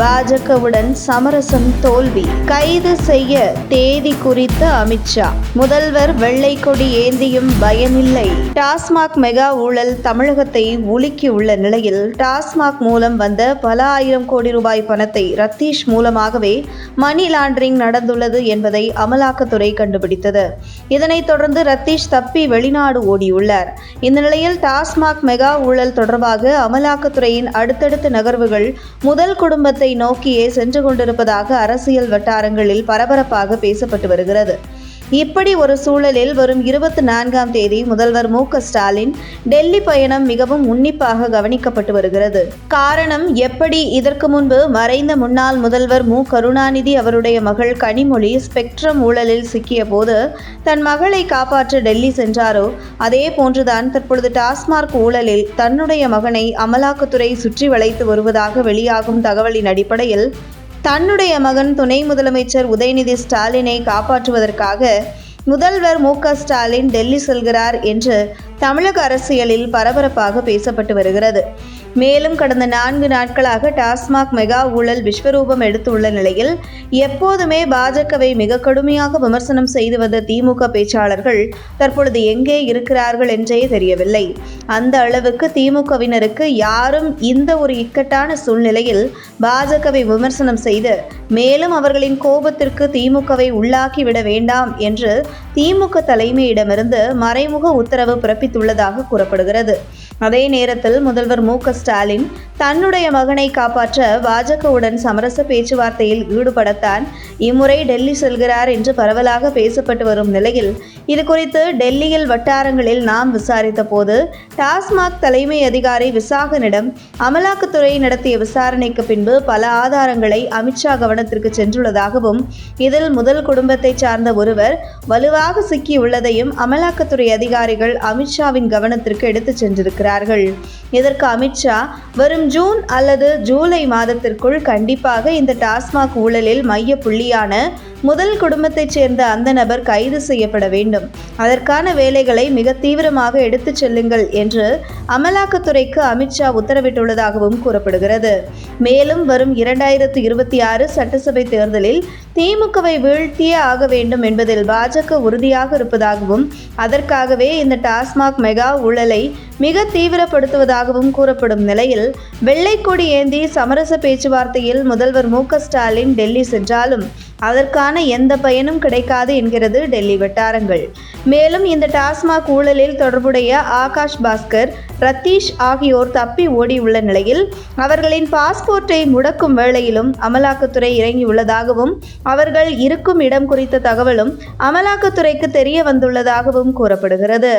பாஜகவுடன் சமரசம் தோல்வி. கைது செய்ய தேதி குறித்த அமித்ஷா. முதல்வர் வெள்ளை கொடி ஏந்தியும் பயமில்லை. டாஸ்மாக் மெகா ஊழல் தமிழகத்தை உலுக்கியுள்ள நிலையில் டாஸ்மாக் மூலம் வந்த பல ஆயிரம் கோடி ரூபாய் பணத்தை ரத்தீஷ் மூலமாகவே மணி லாண்டரிங் நடந்துள்ளது என்பதை அமலாக்கத்துறை கண்டுபிடித்தது. இதனைத் தொடர்ந்து ரத்தீஷ் தப்பி வெளிநாடு ஓடியுள்ளார். இந்த நிலையில் டாஸ்மாக் மெகா ஊழல் தொடர்பாக அமலாக்கத்துறையின் அடுத்தடுத்த நகர்வுகள் முதல் குடும்பத்தை நோக்கியே சென்று கொண்டிருப்பதாக அரசியல் வட்டாரங்களில் பரபரப்பாக பேசப்பட்டு வருகிறது. இப்படி ஒரு சூழலில் வரும் 24ஆம் தேதி முதல்வர் மு.க.ஸ்டாலின் டெல்லி பயணம் மிகவும் உன்னிப்பாக கவனிக்கப்பட்டு வருகிறது. காரணம், எப்படி இதற்கு முன்பு மறைந்த முன்னாள் முதல்வர் மு. கருணாநிதி அவருடைய மகள் கனிமொழி ஸ்பெக்ட்ரம் ஊழலில் சிக்கிய போது தன் மகளை காப்பாற்ற டெல்லி சென்றாரோ, அதே போன்றுதான் தற்பொழுது டாஸ்மாக் ஊழலில் தன்னுடைய மகனை அமலாக்கத்துறை சுற்றி வளைத்து வருவதாக வெளியாகும் தகவலின் அடிப்படையில் தன்னுடைய மகன் துணை முதலமைச்சர் உதயநிதி ஸ்டாலினை காப்பாற்றுவதற்காக முதல்வர் மு.க.ஸ்டாலின் டெல்லி செல்கிறார் என்று தமிழக அரசியலில் பரபரப்பாக பேசப்பட்டு வருகிறது. மேலும் கடந்த 4 நாட்களாக டாஸ்மாக் மெகா ஊழல் விஸ்வரூபம் எடுத்துள்ள நிலையில் எப்போதுமே பாஜகவை மிக கடுமையாக விமர்சனம் செய்து வந்த திமுக பேச்சாளர்கள் தற்பொழுது எங்கே இருக்கிறார்கள் என்றே தெரியவில்லை. அந்த அளவுக்கு திமுகவினருக்கு யாரும் இந்த ஒரு இக்கட்டான சூழ்நிலையில் பாஜகவை விமர்சனம் செய்து மேலும் அவர்களின் கோபத்திற்கு திமுகவை உள்ளாக்கிவிட வேண்டாம் என்று திமுக தலைமையிடமிருந்து மறைமுக உத்தரவு பிறப்பித்துள்ளதாக கூறப்படுகிறது. அதே நேரத்தில் முதல்வர் மு.க.ஸ்டாலின் தன்னுடைய மகனை காப்பாற்ற பாஜகவுடன் சமரச பேச்சுவார்த்தையில் ஈடுபடத்தான் இம்முறை டெல்லி செல்கிறார் என்று பரவலாக பேசப்பட்டு வரும் நிலையில் இது குறித்து டெல்லியில் வட்டாரங்களில் நாம் விசாரித்த போது டாஸ்மாக் தலைமை அதிகாரி விசாகனிடம் அமலாக்கத்துறை நடத்திய விசாரணைக்கு பின்பு பல ஆதாரங்களை அமித்ஷா கவனத்திற்கு சென்றுள்ளதாகவும் இதில் முதல் குடும்பத்தை சார்ந்த ஒருவர் வலுவாக சிக்கியுள்ளதையும் அமலாக்கத்துறை அதிகாரிகள் அமித்ஷாவின் கவனத்திற்கு எடுத்துச் சென்றிருக்கிறார்கள். இதற்கு அமித்ஷா வரும் ஜூன் அல்லது ஜூலை மாதத்திற்குள் கண்டிப்பாக இந்த டாஸ்மாக் ஊழலில் மைய புள்ளியான முதல் குடும்பத்தைச் சேர்ந்த அந்த நபர் கைது செய்யப்பட வேண்டும், அதற்கான வேலைகளை மிக தீவிரமாக எடுத்துச் செல்லுங்கள் என்று அமலாக்கத்துறைக்கு அமித்ஷா உத்தரவிட்டுள்ளதாகவும் கூறப்படுகிறது. மேலும் வரும் 2026 சட்டசபை தேர்தலில் திமுகவை வீழ்த்தியே ஆக வேண்டும் என்பதில் பாஜக உறுதியாக இருப்பதாகவும் அதற்காகவே இந்த டாஸ்மாக் மெகா ஊழலை மிக தீவிரப்படுத்துவதாகவும் கூறப்படும் நிலையில் வெள்ளை கொடி ஏந்தி சமரச பேச்சுவார்த்தையில் முதல்வர் மு.க.ஸ்டாலின் டெல்லி சென்றாலும் அதற்கான எந்த பயனும் கிடைக்காது என்கிறது டெல்லி வட்டாரங்கள். மேலும் இந்த டாஸ்மாக் ஊழலில் தொடர்புடைய ஆகாஷ் பாஸ்கர், ரத்தீஷ் ஆகியோர் தப்பி ஓடியுள்ள நிலையில் அவர்களின் பாஸ்போர்ட்டை முடக்கும் வேளையிலும் அமலாக்கத்துறை இறங்கியுள்ளதாகவும் அவர்கள் இருக்கும் இடம் குறித்த தகவலும் அமலாக்கத்துறைக்கு தெரிய வந்துள்ளதாகவும் கூறப்படுகிறது.